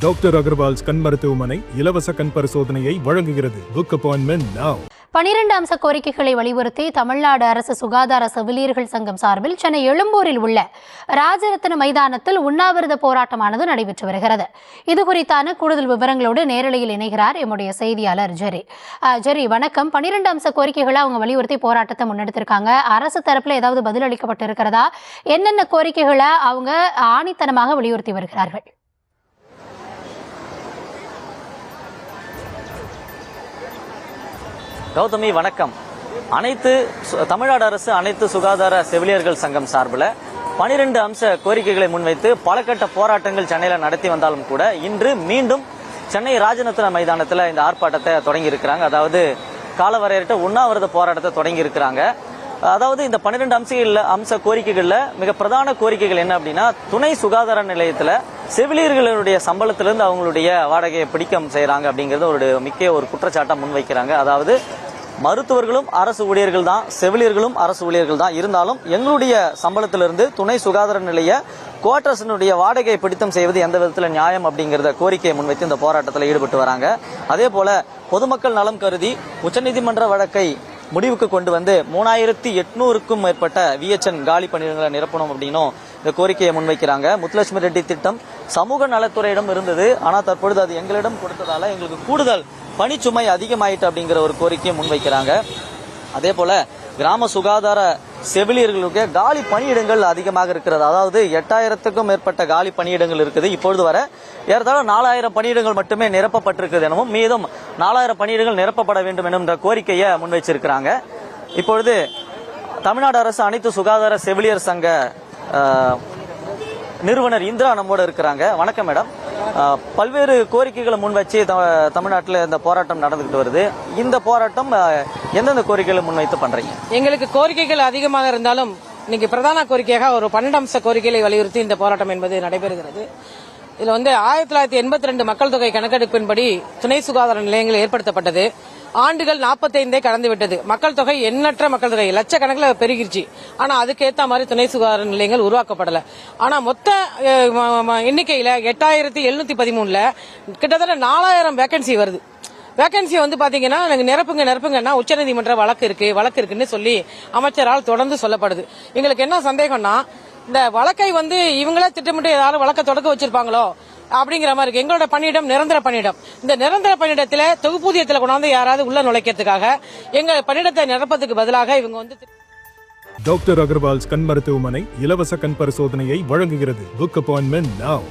Doctor Agarwal's கண் மருத்துவமனை இலவச கண் பரிசோதனையை வழங்குகிறது. Book appointment now. 12 அம்ச கோரிக்கைகளை வலியுறுத்தி தமிழ்நாடு அரசு சுகாதார செவிலியர்கள் சங்கம் சார்பில் சென்னை எழும்பூரில் உள்ள ராஜரத்ன மைதானத்தில் உண்ணாவிரத போராட்டமானது நடைபெற்று வருகிறது. இது குறித்தான கூடுதல் விவரங்களோடு நேரலையில் இணைகிறார் எம்முடைய செய்தியாளர் ஜெரி. ஜெரி, வணக்கம். 12 அம்ச கோரிக்கைகளை அவங்க வலியுறுத்தி போராட்டத்தை முன்னெடுத்திருக்காங்க. அரசு தரப்புல ஏதாவது பதில் அளிக்கப்பட்டு இருக்கிறதா? என்னென்ன கோரிக்கைகளை அவங்க ஆணித்தனமாக வலியுறுத்தி வருகிறார்கள்? கௌதமி, வணக்கம். தமிழ்நாடு அரசு அனைத்து சுகாதார செவிலியர்கள் சங்கம் சார்பில் 12 அம்ச கோரிக்கைகளை முன்வைத்து பல கட்ட போராட்டங்கள் சென்னையில் நடத்தி வந்தாலும் கூட இன்று மீண்டும் சென்னை ராஜரத்ன மைதானத்தில் இந்த ஆர்ப்பாட்டத்தை தொடங்கி இருக்கிறாங்க. அதாவது காலவரையற்ற உண்ணாவிரத போராட்டத்தை தொடங்கி இருக்கிறாங்க. அதாவது இந்த 12 அம்ச கோரிக்கைகள்ல மிக பிரதான கோரிக்கைகள் என்ன அப்படின்னா, துணை சுகாதார நிலையத்தில் செவிலியர்களுடைய சம்பளத்திலிருந்து அவங்களுடைய வாடகையை பிடிக்கம் செய்யறாங்க அப்படிங்கிறது ஒரு குற்றச்சாட்டை முன்வைக்கிறாங்க. அதாவது மருத்துவர்களும் அரசு ஊழியர்கள் தான், செவிலியர்களும் அரசு ஊழியர்கள் தான். இருந்தாலும் எங்களுடைய சம்பளத்திலிருந்து துணை சுகாதார நிலைய குவார்டர்ஸினுடைய வாடகையை பிடித்தம் செய்வது எந்த விதத்தில் நியாயம் அப்படிங்கிறத கோரிக்கையை முன்வைத்து இந்த போராட்டத்தில் ஈடுபட்டு வராங்க. அதே போல பொதுமக்கள் நலம் கருதி உச்சநீதிமன்ற வழக்கை முடிவுக்கு கொண்டு வந்து 3800க்கும் மேற்பட்ட VHN காலி பணியிடங்களை நிரப்பணும் அப்படின்னும் இந்த கோரிக்கையை முன்வைக்கிறாங்க. முத்துலட்சுமி ரெட்டி திட்டம் சமூக நலத்துறையிடம் இருந்தது, ஆனால் தற்பொழுது அது எங்களிடம் கொடுத்ததால எங்களுக்கு கூடுதல் பணிச்சுமை அதிகமாயிட்டு அப்படிங்கிற ஒரு கோரிக்கையை முன்வைக்கிறாங்க. அதே போல கிராம சுகாதார செவிலியர்களுக்கு காலி பணியிடங்கள் அதிகமாக இருக்கிறது. அதாவது 8000க்கும் மேற்பட்ட காலி பணியிடங்கள் இருக்குது. இப்பொழுது வர ஏறத்தாழ 4000 பணியிடங்கள் மட்டுமே நிரப்பப்பட்டிருக்கிறது எனவும் மீதும் 4000 பணியிடங்கள் நிரப்பப்பட வேண்டும் என்ற கோரிக்கையை முன்வைச்சிருக்கிறாங்க. இப்பொழுது தமிழ்நாடு அரசு அனைத்து சுகாதார செவிலியர் சங்க நிறுவனர் இந்திரா நம்மோட இருக்கிறாங்க. வணக்கம் மேடம். பல்வேறு கோரிக்கைகளை முன்வச்சு தமிழ்நாட்டில் இந்த போராட்டம் நடந்துகிட்டு வருது. இந்த போராட்டம் எந்தெந்த கோரிக்கைகளை முன்வைத்து பண்றீங்க? எங்களுக்கு கோரிக்கைகள் அதிகமாக இருந்தாலும் இன்னைக்கு பிரதான கோரிக்கையாக ஒரு 12 அம்ச கோரிக்கைகளை வலியுறுத்தி இந்த போராட்டம் என்பது நடைபெறுகிறது. இதுல 1982 மக்கள் தொகை கணக்கெடுப்பின்படி துணை சுகாதார நிலையங்கள் ஏற்படுத்தப்பட்டது. ஆண்டுகள் 45 கடந்துவிட்டது. மக்கள் தொகை எண்ணற்ற மக்கள் தொகை லட்சக்கணக்கில் பெருகிருச்சு. ஆனா அதுக்கேற்ற மாதிரி துணை சுகாதார நிலையங்கள் உருவாக்கப்படல. ஆனா மொத்த எண்ணிக்கையில 8713ல கிட்டத்தட்ட 4000 வேகன்சி வருது. வேகன்சி பாத்தீங்கன்னா நிரப்புங்கன்னா உச்சநீதிமன்ற வழக்கு இருக்குன்னு சொல்லி அமைச்சரால் தொடர்ந்து சொல்லப்படுது. எங்களுக்கு என்ன சந்தேகம்னா, இந்த வழக்கை இவங்களே திட்டமிட்டு யாரும் வழக்கை தொடக்க வச்சிருப்பாங்களோ அப்படிங்கிற மாதிரி இருக்கு. எங்களோட பணியிடம் நிரந்தர பணியிடம். இந்த நிரந்தர பணியிடத்தில் தொகுப்பூதியத்தில் கொண்டாந்து யாராவது உள்ள நுழைக்கிறதுக்காக எங்க பணியிடத்தை நிரப்பதுக்கு பதிலாக இவங்க டாக்டர் அகர்வால்ஸ் கண் மருத்துவமனை இலவச கண் பரிசோதனையை வழங்குகிறது. Book appointment now.